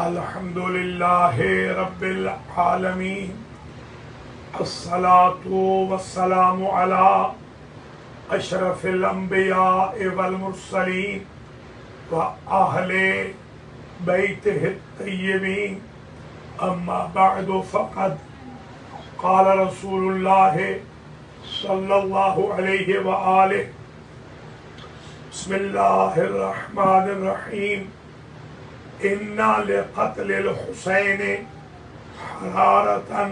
الحمدللہ رب العالمین الصلاة والسلام علی اشرف الانبیاء والمرسلین وأہل بیتہ الطیبین اما بعد فقد قال رسول اللہ صلی اللہ علیہ وآلہ بسم اللہ الرحمن الرحیم اِنَّا لِقَتْلِ الْحُسَيْنِ حَرَارَةً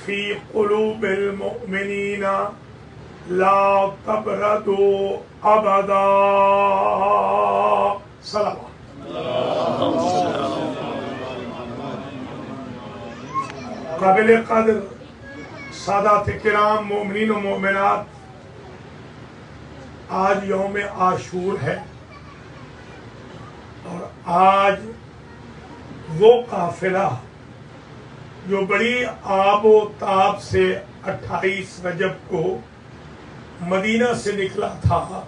فِي قُلُوبِ الْمُؤْمِنِينَ لَا تَبْرَدُوا أَبَدًا صلوات قابل قدر سادات کرام مومنین و مومنات، آج یوم عاشور ہے اور آج وہ قافلہ جو بڑی آب و تاب سے 28 رجب کو مدینہ سے نکلا تھا،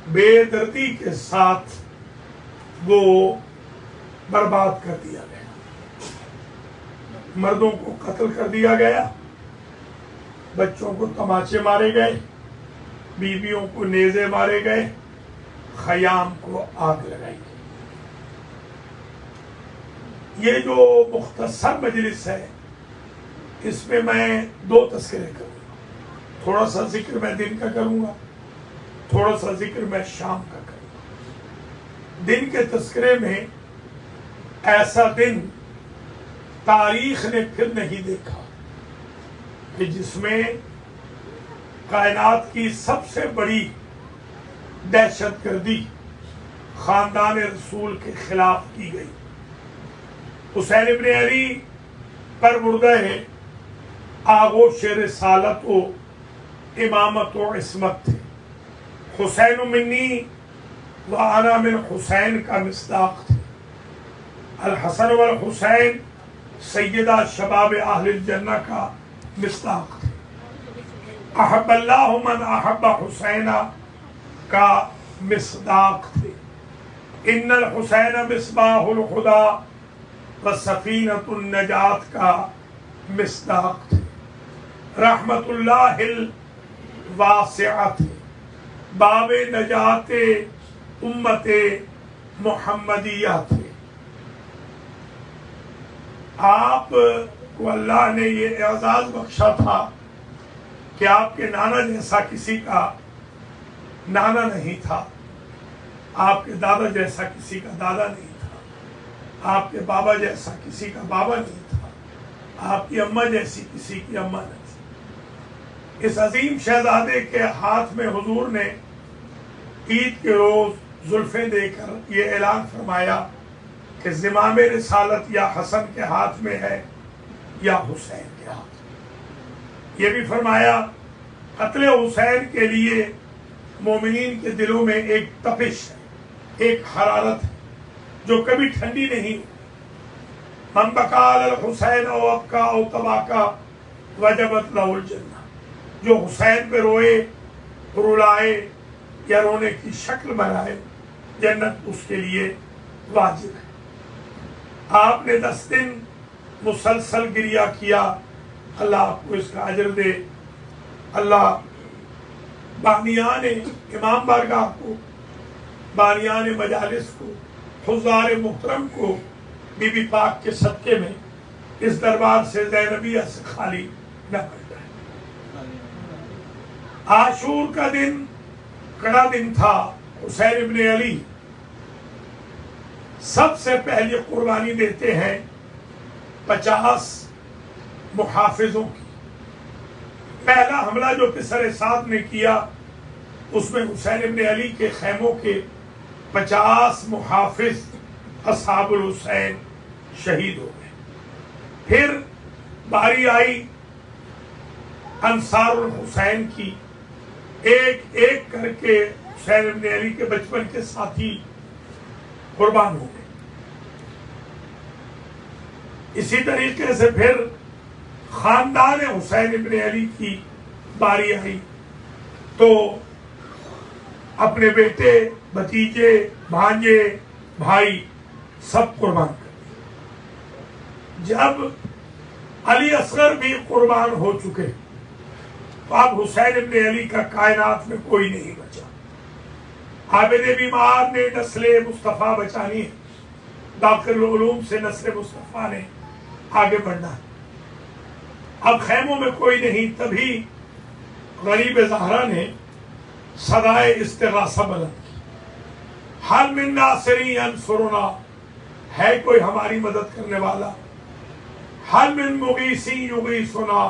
بے دردی کے ساتھ وہ برباد کر دیا گیا۔ مردوں کو قتل کر دیا گیا، بچوں کو تماچے مارے گئے، بیویوں کو نیزے مارے گئے، خیام کو آگ لگائی گئی۔ یہ جو مختصر مجلس ہے، اس میں میں 2 تذکرے کروں گا۔ تھوڑا سا ذکر میں دن کا کروں گا، تھوڑا سا ذکر میں شام کا کروں گا۔ دن کے تذکرے میں ایسا دن تاریخ نے پھر نہیں دیکھا کہ جس میں کائنات کی سب سے بڑی دہشت گردی خاندان رسول کے خلاف کی گئی۔ حسین ابن علی پر مردہ آغوش رسالت و امامت و عصمت تھے۔ حسین منی و انا من حسین کا مصداق تھے۔ الحسن والحسین سیدہ شباب اہل الجنہ کا مصداق تھے۔ احب اللہ من احب حسین کا مصداق تھے۔ ان الحسین مصباح الہدی وسفینۃ النجات کا مصداق تھے۔ رحمت اللہ الواسعہ تھے، باب نجات امت محمدیہ تھے۔ آپ کو اللہ نے یہ اعزاز بخشا تھا کہ آپ کے نانا جیسا کسی کا نانا نہیں تھا، آپ کے دادا جیسا کسی کا دادا نہیں تھا، آپ کے بابا جیسا کسی کا بابا نہیں تھا، آپ کی اماں جیسی کسی کی اماں نہیں تھی۔ اس عظیم شہزادے کے ہاتھ میں حضور نے عید کے روز زلفیں دے کر یہ اعلان فرمایا کہ زمام رسالت یا حسن کے ہاتھ میں ہے یا حسین کے ہاتھ میں۔ یہ بھی فرمایا قتل حسین کے لیے مومنین کے دلوں میں ایک تپش ہے، ایک حرارت ہے جو کبھی ٹھنڈی نہیں ہوئی۔ من بکا علی الحسین او ابکا او تباکا وجبت لہ الجنہ، جو حسین پہ روئے، رلائے یا رونے کی شکل بنائے، جنت اس کے لیے واجب ہے۔ آپ نے 10 دن مسلسل گریہ کیا، اللہ آپ کو اس کا اجر دے۔ اللہ بانیان امام بارگاہ کو، بانیان مجالس کو، حضار محترم کو بی بی پاک کے صدقے میں اس دربار سے زینبیہ سے خالی نہ کر جائے۔ عاشور کا دن کڑا دن تھا۔ حسین ابن علی سب سے پہلی قربانی دیتے ہیں 50 محافظوں کی۔ پہلا حملہ جو پسر سعد نے کیا، اس میں حسین ابن علی کے خیموں کے 50 محافظ اصحاب الحسین شہید ہو گئے۔ پھر باری آئی انصار الحسین کی، ایک ایک کر کے حسین ابن علی کے بچپن کے ساتھی قربان ہو گئے۔ اسی طریقے سے پھر خاندان حسین ابن علی کی باری آئی تو اپنے بیٹے، بھتیجے، بھانجے، بھائی سب قربان کر۔ جب علی اصغر بھی قربان ہو چکے تو اب حسین ابن علی کا کائنات میں کوئی نہیں بچا۔ عابد بیمار نے نسل مصطفیٰ بچانی ہے، داخل العلوم سے نسل مصطفیٰ نے آگے بڑھنا ہے۔ اب خیموں میں کوئی نہیں، تبھی غریب زہرا نے صدائے استغاثہ بلند کی، حل من ناصری ینصرنا، ہے کوئی ہماری مدد کرنے والا، حل من مغیثی یغیثنا،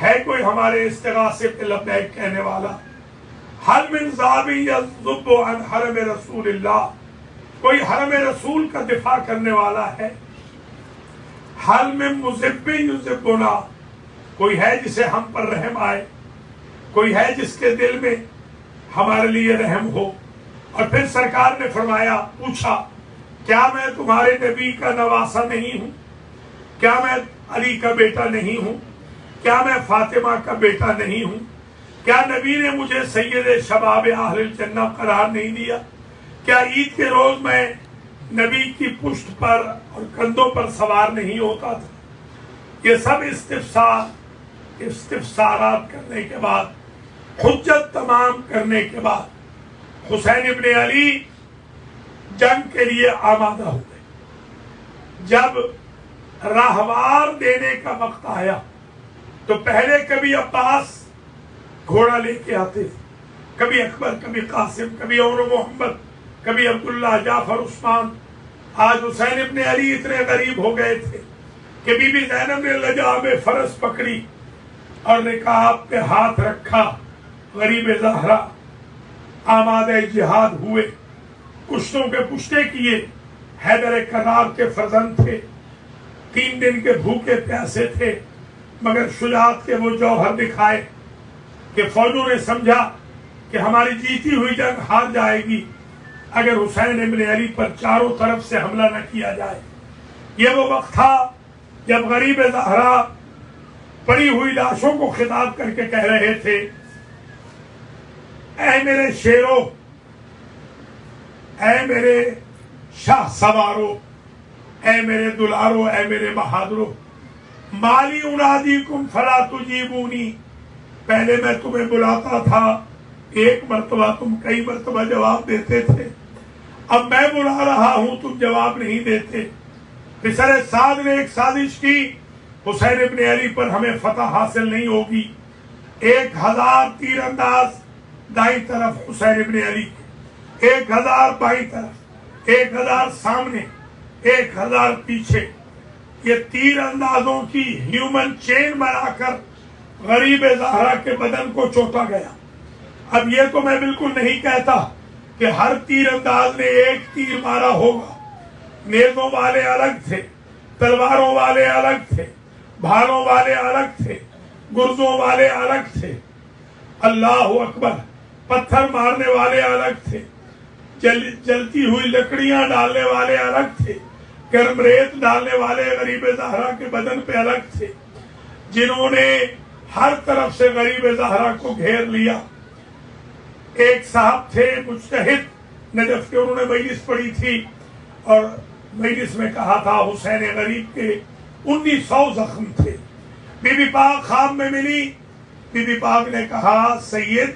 ہے کوئی ہمارے استغاثے پہ لبیک کہنے والا، حل من ذابی یذب عن حرم رسول اللہ، کوئی حرم رسول کا دفاع کرنے والا ہے، حل من مذب یذبنا، کوئی ہے جسے ہم پر رحم آئے، کوئی ہے جس کے دل میں ہمارے لیے رحم ہو۔ اور پھر سرکار نے فرمایا، پوچھا کیا میں تمہارے نبی کا نواسہ نہیں ہوں؟ کیا میں علی کا بیٹا نہیں ہوں؟ کیا میں فاطمہ کا بیٹا نہیں ہوں؟ کیا نبی نے مجھے سید شباب اہل الجنہ قرار نہیں دیا؟ کیا عید کے روز میں نبی کی پشت پر اور کندھوں پر سوار نہیں ہوتا تھا؟ یہ سب استفسارات کرنے کے بعد، حجت تمام کرنے کے بعد حسین ابن علی جنگ کے لیے آمادہ ہوئے۔ جب راہوار دینے کا وقت آیا تو پہلے کبھی عباس گھوڑا لے کے آتے تھے، کبھی اکبر، کبھی قاسم، کبھی عمر محمد، کبھی عبداللہ، جعفر، عثمان۔ آج حسین ابن علی اتنے غریب ہو گئے تھے کہ بی بی زینب نے لجا میں فرس پکڑی اور رکاب پہ ہاتھ رکھا۔ غریب زہرا آمادہ جہاد ہوئے، کشتوں کے پشتے کیے، حیدر کرار کے فرزند تھے، 3 دن کے بھوکے پیاسے تھے، مگر شجاعت کے وہ جوہر دکھائے کہ فوجوں نے سمجھا کہ ہماری جیتی ہوئی جنگ ہار جائے گی اگر حسین ابن علی پر چاروں طرف سے حملہ نہ کیا جائے۔ یہ وہ وقت تھا جب غریب زہرا پڑی ہوئی لاشوں کو خطاب کر کے کہہ رہے تھے، اے میرے شیرو، اے میرے شاہ سوارو، اے میرے دلارو، اے میرے بہادرو، مالی انادیکم فلا تجیبونی، پہلے میں تمہیں بلاتا تھا 1 مرتبہ، تم کئی مرتبہ جواب دیتے تھے، اب میں بلا رہا ہوں تم جواب نہیں دیتے۔ پسر سعد نے ایک سازش کی، حسین ابن علی پر ہمیں فتح حاصل نہیں ہوگی۔ 1000 تیر انداز دائیں طرف حسین ابن علی، 1000 بائیں طرف، 1000 سامنے، 1000 پیچھے، یہ تیر اندازوں کی ہیومن چین بنا کر غریب زہرا کے بدن کو چوٹا گیا۔ اب یہ تو میں بالکل نہیں کہتا کہ ہر تیر انداز نے ایک تیر مارا ہوگا، نیزوں والے الگ تھے، تلواروں والے الگ تھے، بھالوں والے الگ تھے، گرزوں والے الگ تھے، اللہ اکبر، پتھر مارنے والے الگ تھے، جلتی ہوئی لکڑیاں ڈالنے والے الگ تھے، گرم ریت ڈالنے والے غریب زہرا کے بدن پہ الگ تھے، جنہوں نے ہر طرف سے غریب زہرا کو گھیر لیا۔ ایک صاحب تھے مجتہد نجف کے، انہوں نے مجلس پڑھی تھی اور مجلس میں کہا تھا حسین غریب کے 1900 زخم تھے۔ بی بی پاک خواب میں ملی، بی بی پاک نے کہا، سید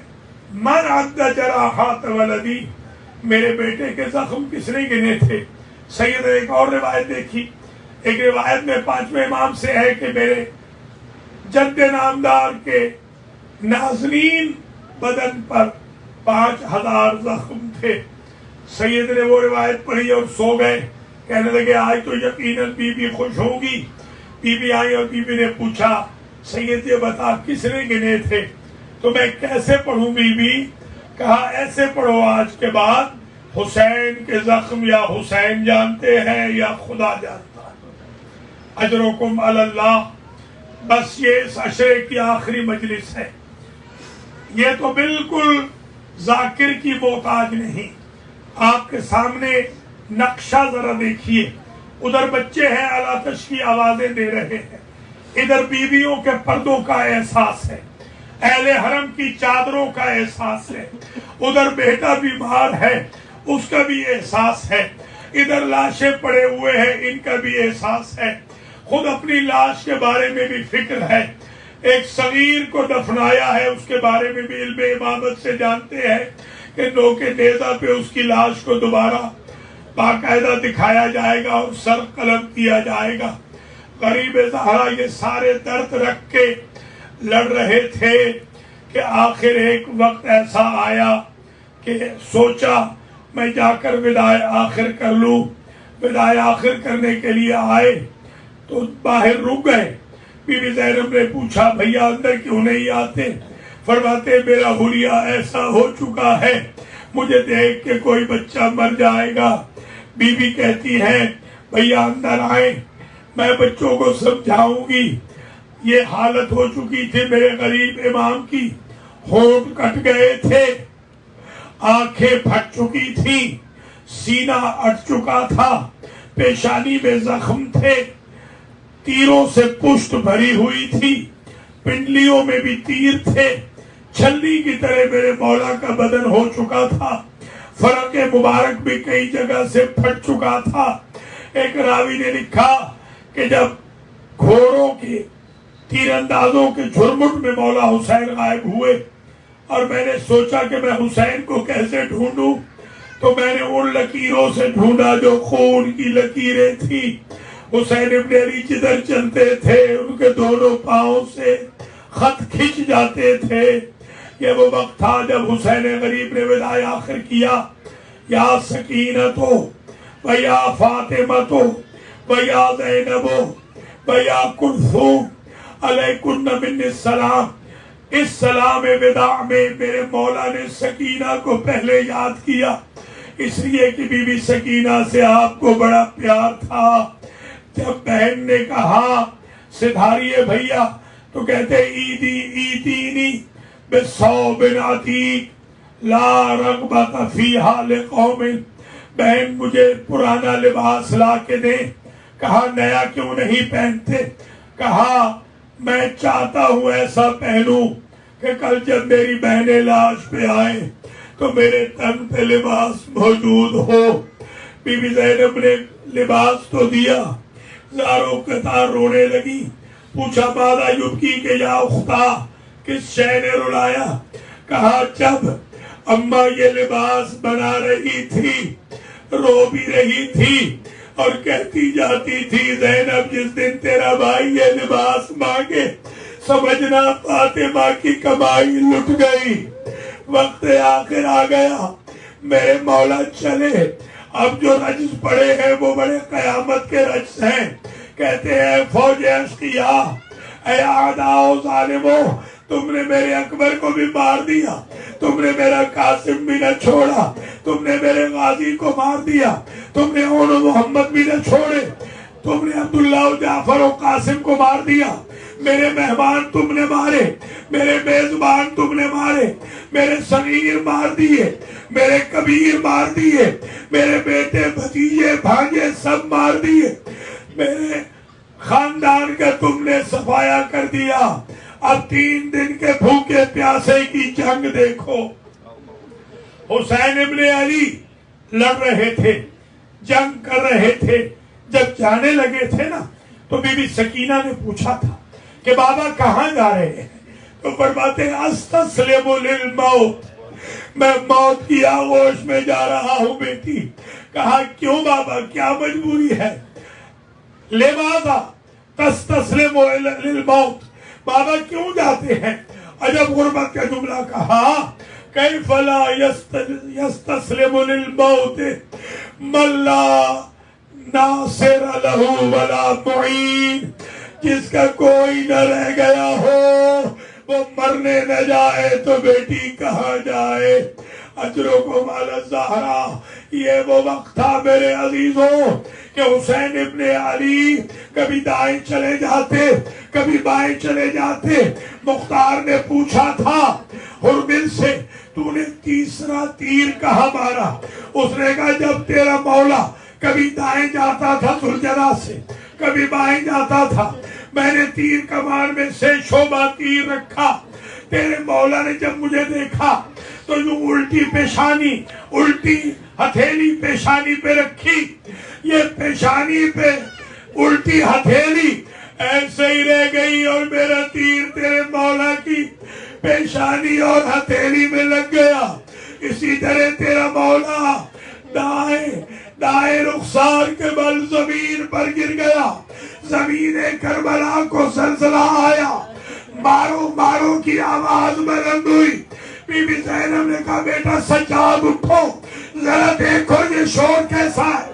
من عد جراحات ولدی، میرے بیٹے کے زخم کس نے گنے تھے؟ سید نے ایک اور روایت دیکھی، ایک روایت میں 5ویں امام سے ہے کہ میرے جد نامدار کے نازنین بدن پر 5000 زخم تھے۔ سید نے وہ روایت پڑھی اور سو گئے، کہنے لگے آج تو یقیناً بی بی خوش ہوگی۔ بی بی آئی اور بی بی نے پوچھا، سید یہ بتا کس نے گنے تھے؟ تو میں کیسے پڑھوں بی بی؟ کہا ایسے پڑھو، آج کے بعد حسین کے زخم یا حسین جانتے ہیں یا خدا جانتا ہے۔ اجرکم علی اللہ۔ بس یہ اس عشرے کی آخری مجلس ہے، یہ تو بالکل ذاکر کی محتاج نہیں۔ آپ کے سامنے نقشہ ذرا دیکھیے، ادھر بچے ہیں علاتش کی آوازیں دے رہے ہیں، ادھر بیویوں کے پردوں کا احساس ہے، اہل حرم کی چادروں کا احساس ہے، ادھر بیٹا بیمار ہے اس کا بھی احساس ہے، ادھر لاشیں پڑے ہوئے ہیں ان کا بھی احساس ہے، خود اپنی لاش کے بارے میں بھی فکر ہے، ایک صغیر کو دفنایا ہے، اس کے بارے میں بھی علم امامت سے جانتے ہیں کہ نو کے نیزہ پہ اس کی لاش کو دوبارہ باقاعدہ دکھایا جائے گا اور سر قلم کیا جائے گا۔ غریب زہرا یہ سارے درد رکھ کے لڑ رہے تھے کہ آخر ایک وقت ایسا آیا کہ سوچا میں جا کر وداع آخر کر لوں۔ وداع آخر کرنے کے لیے آئے تو باہر رک گئے۔ بی بی زینب نے پوچھا بھیا اندر کیوں نہیں آتے؟ فرماتے میرا حلیہ ایسا ہو چکا ہے، مجھے دیکھ کے کوئی بچہ مر جائے گا۔ بی بی کہتی ہے بھیا اندر آئیں، میں بچوں کو سمجھاؤں گی۔ یہ حالت ہو چکی تھی میرے غریب امام کی، ہونٹ کٹ گئے تھے، آنکھیں پھٹ چکی تھی، سینہ اٹھ چکا تھا، پیشانی میں زخم تھے، تیروں سے پشت بھری ہوئی تھی، پنڈلیوں میں بھی تیر تھے، چھلنی کی طرح میرے مولا کا بدن ہو چکا تھا، فرق مبارک بھی کئی جگہ سے پھٹ چکا تھا۔ ایک راوی نے لکھا کہ جب گھوڑوں کے تیر اندازوں کے جھرمٹ میں مولا حسین غائب ہوئے اور میں نے سوچا کہ میں حسین کو کیسے ڈھونڈوں، تو میں نے ان لکیروں سے ڈھونڈا جو خون کی لکیریں تھی۔ حسین ابن علی جدھر چلتے تھے ان کے دونوں پاؤں سے خط کھنچ جاتے تھے۔ یہ وہ وقت تھا جب حسین غریب نے وداع آخر کیا، یا سکینتو و یا فاطمتو و یا زینبو و یا کلثوم علیکن من السلام۔ اس سلام وداع میں میرے مولا نے سکینہ کو پہلے یاد کیا، اس لیے کہ بی بی سکینہ سے آپ کو بڑا پیار تھا۔ جب بہن نے کہا سدھاریے بھیا تو کہتے ایدی ایدینی بثوب عتیق لا رغبت فیہا لقوم، بہن مجھے پرانا لباس لا کے دیں۔ کہا نیا کیوں نہیں پہنتے؟ کہا میں چاہتا ہوں ایسا پہنوں کہ کل جب میری بہنیں لاش پہ آئیں تو میرے تن پہ لباس موجود ہو۔ بی بی زینب نے لباس تو دیا، زاروں قطار رونے لگی۔ پوچھا ماذا یبکی کہ یا اختہ، کس شے نے رلایا؟ کہا جب اماں یہ لباس بنا رہی تھی رو بھی رہی تھی اور کہتی جاتی تھی زینب جس دن تیرا بھائی یہ لباس مانگے سمجھنا فاطمہ کی کمائی لٹ گئی، وقت آخر آ گیا، میرے مولا چلے۔ اب جو رجز پڑے ہیں وہ بڑے قیامت کے رجز ہیں۔ کہتے ہیں فوج اشقیا، اے اعداء و ظالموں، تم نے میرے اکبر کو بھی مار دیا، تم نے میرا قاسم بھی نہ چھوڑا، تم نے میرے غازی کو مار دیا، تم نے اون و محمد بھی نہ چھوڑے، تم نے عبداللہ و جعفر و قاسم کو مار دیا، میرے مہمان تم نے مارے، میرے میزبان تم نے مارے، میرے صغیر مار دیے، میرے کبیر مار دیے، میرے بیٹے بھتیجے بھانجے سب مار دیے، میرے خاندان کا تم نے صفایا کر دیا۔ اب 3 دن کے بھوکے پیاسے کی جنگ دیکھو۔ حسین ابن علی لڑ رہے تھے، جنگ کر رہے تھے، جب جانے لگے تھے نا تو بی بی سکینہ نے پوچھا تھا کہ بابا کہاں جا رہے ہیں؟ تو فرماتے ہیں استسلم للموت، میں موت کی آغوش میں جا رہا ہوں بیٹی۔ کہا کیوں بابا، کیا مجبوری ہے؟ لماذا تستسلم للموت، بابا کیوں جاتے ہیں؟ عجب غربت کا جملہ کہا، کیف لا یستسلم للموت من لا ناصر لہ ولا معین، جس کا کوئی نہ رہ گیا ہو وہ مرنے نہ جائے تو بیٹی کہاں جائے؟ اجرکم علی الزہرا، یہ وہ وقت تھا میرے عزیزوں کہ حسین ابن علی کبھی دائیں چلے جاتے کبھی بائیں چلے جاتے۔ مختار نے پوچھا تھا ہرمل سے تو نے تیسرا تیر کہاں مارا؟ اس نے کہا جب تیرا مولا کبھی دائیں جاتا تھا سلجنا سے، کبھی بائیں جاتا تھا، میں نے تیر کمان میں سے شعبہ تیر رکھا، تیرے مولا نے جب مجھے دیکھا تو یوں الٹی پیشانی، الٹی ہتھیلی پیشانی پہ رکھی، یہ پیشانی پہ الٹی ہتھیلی ایسے ہی رہ گئی اور میرا تیر تیرے مولا کی پیشانی اور ہتھیلی میں لگ گیا. اسی طرح تیرا مولا دائیں رخسار کے بل زمین پر گر گیا. زمین کربلا کو زلزلہ آیا, مارو مارو کی آواز بلند ہوئی. بی بی زینب نے کہا بیٹا سجاد اٹھو, ذرا دیکھو یہ شور کیسا ہے.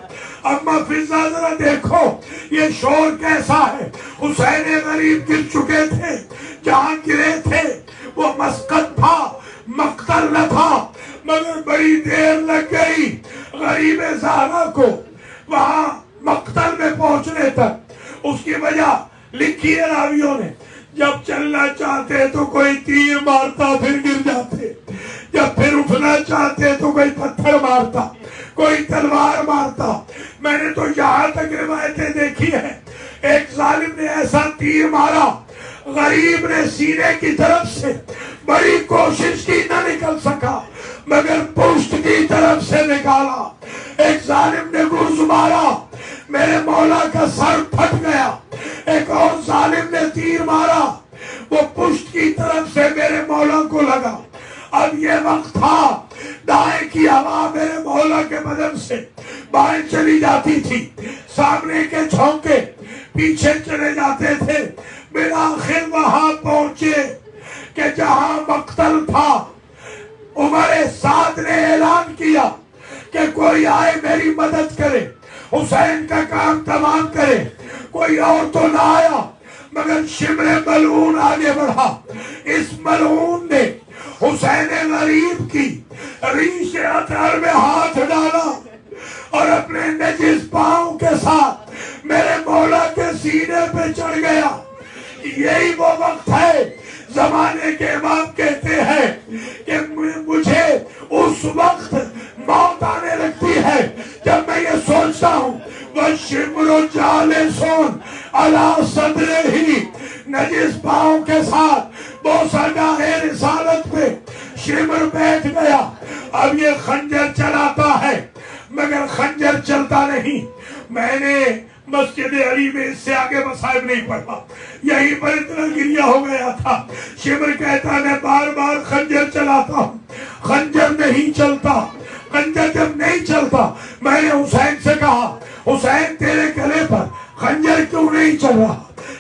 اما فضا ذرا دیکھو یہ شور کیسا ہے. حسین غریب گر چکے تھے, جہاں گرے تھے وہ مسقط تھا, مقتل نہ تھا, مگر بڑی دیر لگ گئی غریب زہرا کو وہاں مقتل میں پہنچنے تک. اس کی وجہ لکھی ہے راویوں نے, جب چلنا چاہتے تو کوئی تیر مارتا پھر گر جاتے, جب پھر اٹھنا چاہتے تو کوئی پتھر مارتا, کوئی تلوار مارتا. میں نے تو یہاں تک روایتیں دیکھی ہیں, ایک ظالم نے ایسا تیر مارا, غریب نے سینے کی طرف سے بڑی کوشش کی, نہ نکل سکا, مگر پشت کی طرف سے نکالا. ایک ظالم نے گرز مارا, میرے مولا کا سر پھٹ گیا. ایک اور ظالم نے تیر مارا, وہ پشت کی طرف سے میرے مولا کو لگا. اب یہ وقت تھا, دائیں کی ہوا میرے مولا کے بدن سے بائیں چلی جاتی تھی, سامنے کے چھونکے پیچھے چلے جاتے تھے. بالآخر وہاں پہنچے کہ جہاں مقتل تھا. عمر سعد نے اعلان کیا کہ کوئی آئے میری مدد کرے, حسین کا کام تمام کرے. کوئی اور تو نہ آیا, مگر شمر ملعون آگے بڑھا. اس ملعون نے حسین غریب کی ریش اطہر میں ہاتھ ڈالا اور اپنے نجس پاؤں کے ساتھ میرے مولا کے سینے پہ چڑھ گیا. یہی وہ وقت ہے, زمانے کے امام کہتے ہیں کہ مجھے اس وقت موت آنے لگتی ہے جب میں یہ سوچتا ہوں وَالشِّمْرُ جَالِسٌ عَلَىٰ صَدْرِهِ, نجس پاؤں کے ساتھ بوسہ گاہ رسالت پہ شمر بیٹھ گیا. اب یہ خنجر چلاتا ہے مگر خنجر چلتا نہیں. میں نے مسجد علی میں اس سے آگے مصائب نہیں پڑھا, یہیں پر اتنا گریہ ہو گیا تھا. شمر کہتا میں بار بار خنجر چلاتا ہوں, خنجر نہیں چلتا. خنجر جب نہیں چلتا, میں نے حسین سے کہا حسین تیرے گلے پر خنجر کیوں نہیں چل رہا؟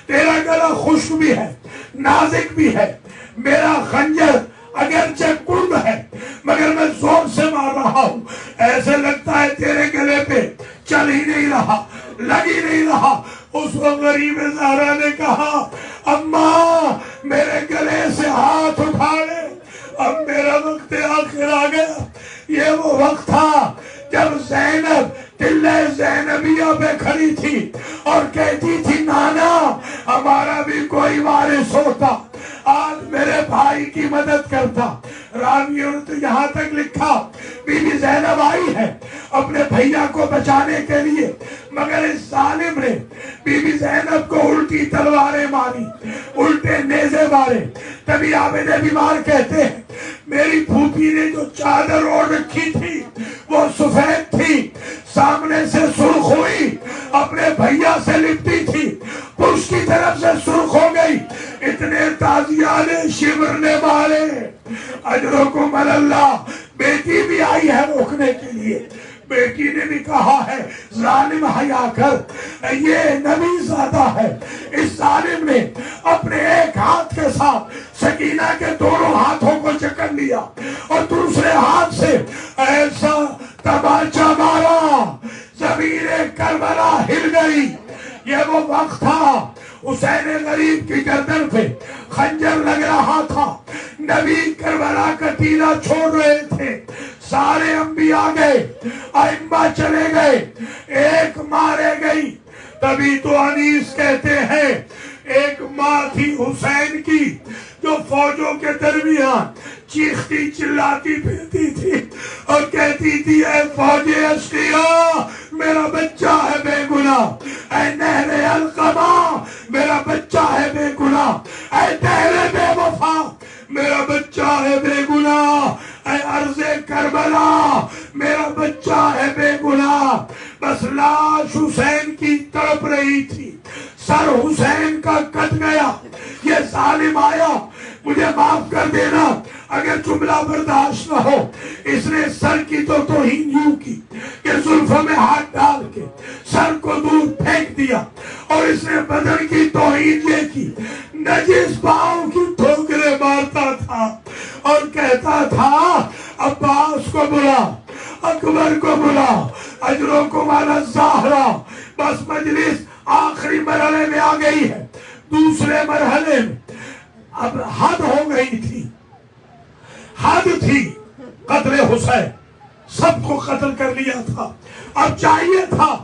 تیرا گلا خشک بھی ہے, نازک بھی ہے, میرا خنجر اگرچہ قرب ہے مگر میں زور سے مار رہا ہوں, ایسے لگتا ہے تیرے گلے پہ چل ہی نہیں رہا, لگ ہی نہیں رہا. اس وقت غریب زہرا نے کہا اماں میرے گلے سے ہاتھ اٹھا لے, اب میرا وقت آخر آ گیا. یہ وہ وقت تھا جب زینب قلعہ زینبیہ پہ کھڑی تھی اور کہتی تھی نانا ہمارا بھی کوئی وارث ہوتا, آج میرے بھائی کی مدد کرتا. راویوں نے تو یہاں تک لکھا بی بی زینب آئی ہے اپنے بھیا کو بچانے کے لیے, مگر اس ظالم نے بی بی زینب کو الٹی تلواریں ماری, الٹے نیزے مارے. تبھی عابد بیمار کہتے ہیں میری پھوپھی نے جو چادر اوڑھ رکھی تھی وہ سفید تھی, سامنے سے سرخ ہوئی, اپنے بھیا سے لپٹی تھی, پشت کی طرف سے سرخ ہو گئی. اتنے تازیانے شمر نے مارے. اجرکم اللہ, بیٹی بھی آئی ہے روکنے کے لیے. بیٹی نے بھی کہا ہے ظالم حیا کر, یہ نبی زادہ ہے. اس ظالم نے اپنے ایک ہاتھ کے ساتھ سکینہ کے دونوں ہاتھوں کو جکڑ لیا اور دوسرے ہاتھ سے ایسا تماچا مارا زمین کربلا ہل گئی. یہ وہ وقت تھا حسین غریب کی گردن پہ خنجر لگ رہا تھا, نبی کربلا کا ٹیلا چھوڑ رہے تھے, سارے انبیاء گئے, ائمہ چلے گئے, ایک مارے گئی. تبھی تو انیس کہتے ہیں ایک ماں تھی حسین کی جو فوجوں کے درمیان چیختی چلاتی پھرتی تھی اور کہتی تھی اے فوج اشقیاء میرا بچہ ہے بے گناہ, اے نہر القما میرا بچہ ہے بے گناہ, اے دہر بے وفا میرا بچہ ہے بے گناہ, اے ارض کربلا میرا بچہ ہے بے گناہ. بس لاش حسین کی تڑپ رہی تھی، سر حسین کا کٹ گیا، یہ ظالم آیا، مجھے معاف کر دینا اگر جملہ برداشت نہ ہو، اس نے سر کی تو توہین یوں کی کہ زلفوں میں ہاتھ ڈال کے سر کو دور پھینک دیا، اور اس نے بدن کی توہین یہ کی، نجس پاؤں کی ٹھوکریں مارتا تھا اور کہتا تھا عباس کو بلا، اکبر کو بلا، اجرکم علی الزہرا۔ بس مجلس آخری مرحلے میں آ گئی ہے، دوسرے مرحلے میں اب حد ہو گئی تھی، حد تھی قتل حسین، سب کو قتل کر لیا تھا، اب چاہیے تھا،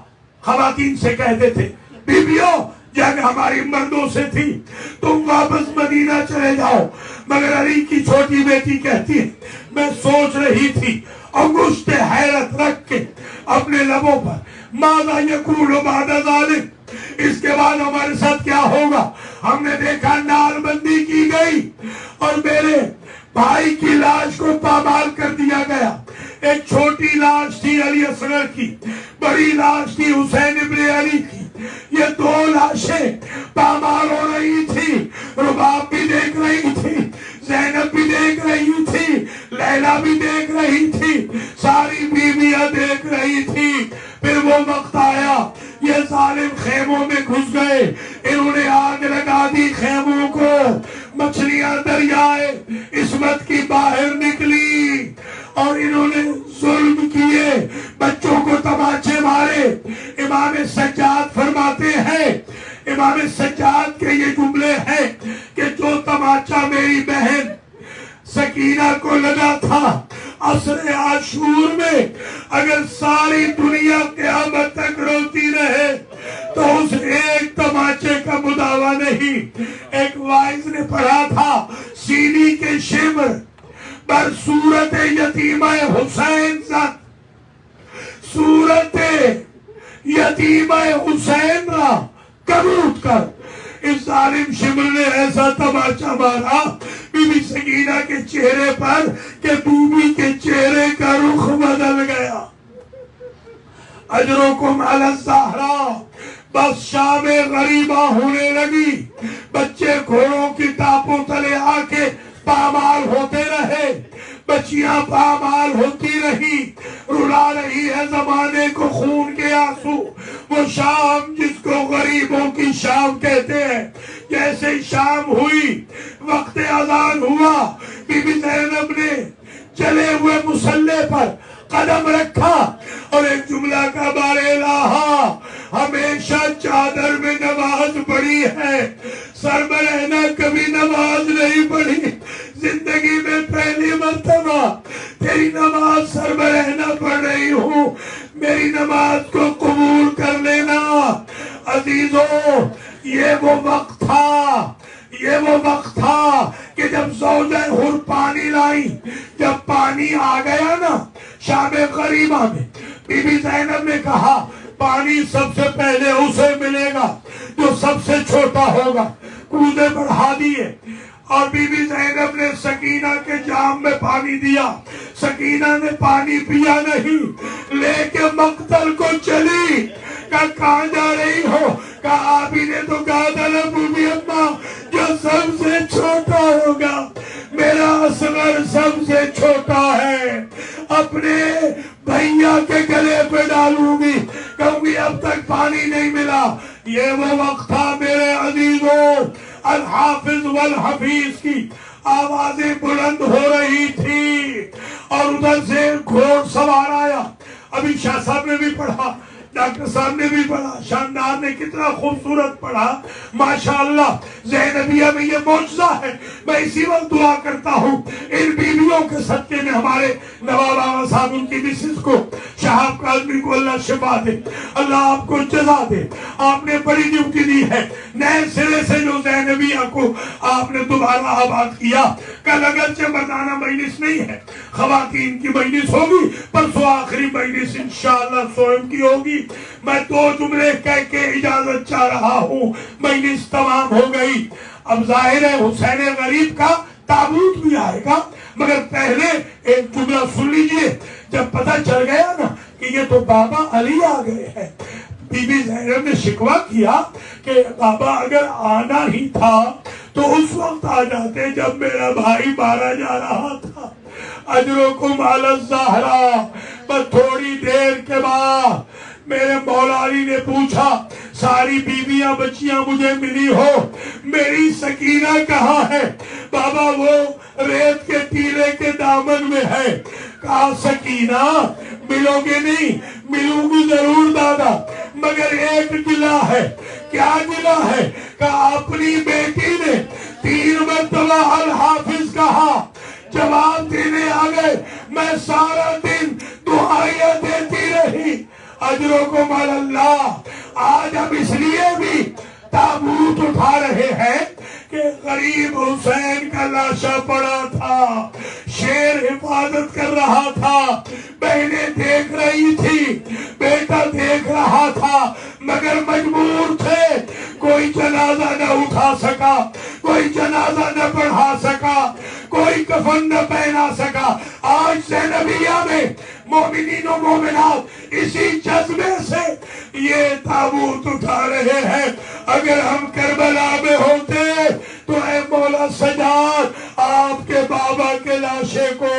خواتین سے کہتے تھے بیویوں جنگ ہماری مردوں سے تھی، تم واپس مدینہ چلے جاؤ، مگر علی کی چھوٹی بیٹی کہتی ہے میں سوچ رہی تھی، انگشت حیرت رکھ کے اپنے لبوں پر ماذا یقول بعد ذلک، اس کے بعد ہمارے ساتھ کیا ہوگا؟ ہم نے دیکھا نال بندی کی گئی اور میرے بھائی کی لاش کو پامال کر دیا گیا، ایک چھوٹی لاش تھی علی اصغر کی، بڑی لاش تھی حسین ابن علی کی، یہ دو لاشیں پامال ہو رہی تھی، رباب بھی دیکھ رہی تھی، زینب بھی دیکھ رہی تھی، لیلا بھی دیکھ رہی تھی، ساری بیویاں دیکھ رہی تھی۔ پھر وہ وقت آیا، یہ ظالم خیموں میں گھس گئے، انہوں نے آگ لگا دی خیموں کو، مچھلیاں دریائے عصمت کی باہر نکلی اور انہوں نے ظلم کیے، بچوں کو تماچے مارے۔ امام سجاد فرماتے ہیں، امام سجاد کے یہ جملے ہیں کہ جو تماچا میری بہن سکینہ کو لگا تھا عصر عاشور میں، اگر ساری دنیا قیامت تک روتی رہے تو اس ایک تماچے کا مداوع نہیں۔ ایک وائز نے پڑھا تھا سینی کے شمر بر صورت یتیمہ حسین زد، صورت یتیمہ حسین را کبوت کر۔ اس ظالم شمر نے ایسا تماچا مارا بی بی سکینہ کے چہرے پر کہ بی بی کے چہرے کا رخ بدل گیا۔ اجرکم علی الزہرا، بس شام غریبہ ہونے لگی، بچے گھوڑوں کی ٹاپوں تلے آ کے پامال ہوتے رہے، بچیاں پامال ہوتی رہی، رلا رہی ہے زمانے کو خون کے آنسو۔ وہ شام جس کو غریبوں کی شام کہتے ہیں، جیسے شام ہوئی، وقت اذان ہوا، بی بی زینب نے چلے ہوئے مصلے پر قدم رکھا اور ایک جملہ کا بار الہا، ہمیشہ چادر میں نماز پڑھی ہے، سر میں رہنا کبھی نماز نہیں پڑھی، زندگی میں پہلی مرتبہ تیری نماز سر میں رہنا پڑھ رہی ہوں، میری نماز کو قبول کر لینا۔ عزیزوں، یہ وہ وقت تھا، یہ وہ وقت تھا کہ جب زوجہ حر پانی لائی، جب پانی آ گیا نا شام غریبہ میں، بی بی زینب نے کہا پانی سب سے پہلے اسے ملے گا جو سب سے چھوٹا ہوگا، کودے بڑھا دیے اور بی بی زینب نے سکینہ کے جام میں پانی دیا، سکینہ نے پانی پیا نہیں، لے کے مقتل کو چلی، کہاں جا رہی ہو؟ کہا آبی نے تو کہا تھا نا بوبی اماں جو سب سے چھوٹا ہوگا، میرا اصغر سب سے چھوٹا ہے، اپنے بھائیا کے گلے پہ ڈالوں گی، کہوں گی اب تک پانی نہیں ملا۔ یہ وہ وقت تھا میرے عزیزوں، الحافظ والحفیظ کی آوازیں بلند ہو رہی تھی اور ادھر سے گھوڑ سوار آیا۔ ابھی شاہ صاحب نے بھی پڑھا، ڈاکٹر صاحب نے بھی پڑھا، شاندار نے کتنا خوبصورت پڑھا، ماشاءاللہ۔ زینبیہ میں یہ معجزہ ہے۔ میں اسی وقت دعا کرتا ہوں ان بیویوں کے صدقے میں ہمارے نواب آغا صاحب ان کی مسز کو، شہاب کاظمی کو اللہ شفا دے، اللہ آپ کو جزا دے۔ آپ نے بڑی ڈیوٹی دی ہے، نئے سرے سے جو زینبیہ کو آپ نے دوبارہ آباد کیا۔ کل اگرچہ مردانہ مجلس نہیں ہے، خواتین کی مجلس ہوگی، پرسوں آخری مجلس انشاءاللہ سوئم کی ہوگی۔ میں دو جملے کہہ کے اجازت چاہ رہا ہوں، مجلس تمام ہو گئی۔ اب ظاہر ہے حسین غریب کا تابوت بھی آئے گا، مگر پہلے ایک جملہ سن لیجئے۔ جب پتہ چل گیا نا کہ یہ تو بابا علی آ گئے ہیں۔ بی بی زینب نے شکوہ کیا کہ بابا اگر آنا ہی تھا تو اس وقت آ جاتے جب میرا بھائی مارا جا رہا تھا۔ اجرکم علی الزہرا۔ بس تھوڑی دیر کے بعد میرے مولا علی نے پوچھا ساری بیویاں بچیاں مجھے ملی ہو، میری سکینہ کہاں ہے؟ بابا وہ ریت کے ٹیلے کے دامن میں ہے۔ کہا سکینہ ملو گے نہیں؟ ملوں گی ضرور دادا، مگر ایک گلہ ہے۔ کیا گلہ ہے؟ کہا اپنی بیٹی نے 3 مرتبہ الحافظ کہا، جواب دینے آ گئے، میں سارا دن دعائیاں دیتی رہی۔ اجرکم علی اللہ۔ آج ہم اس لیے بھی تابوت اٹھا رہے ہیں کہ غریب حسین کا لاشا پڑا تھا، شیر حفاظت کر رہا تھا، بہنیں دیکھ رہی تھی، بیٹا دیکھ رہا تھا، مگر مجبور تھے۔ کوئی جنازہ نہ اٹھا سکا، کوئی جنازہ نہ پڑھا سکا، کوئی کفن نہ پہنا سکا۔ آج زینبیہ میں مومنین و مومنات اسی جذبے سے یہ تابوت اٹھا رہے ہیں۔ اگر ہم کربلا میں ہوتے تو اے مولا سجاد آپ کے بابا کے لاشے کو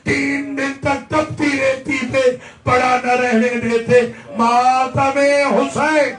3 دن تک تپتی ریتی پہ پڑا نہ رہنے دیتے۔ ماتم حسین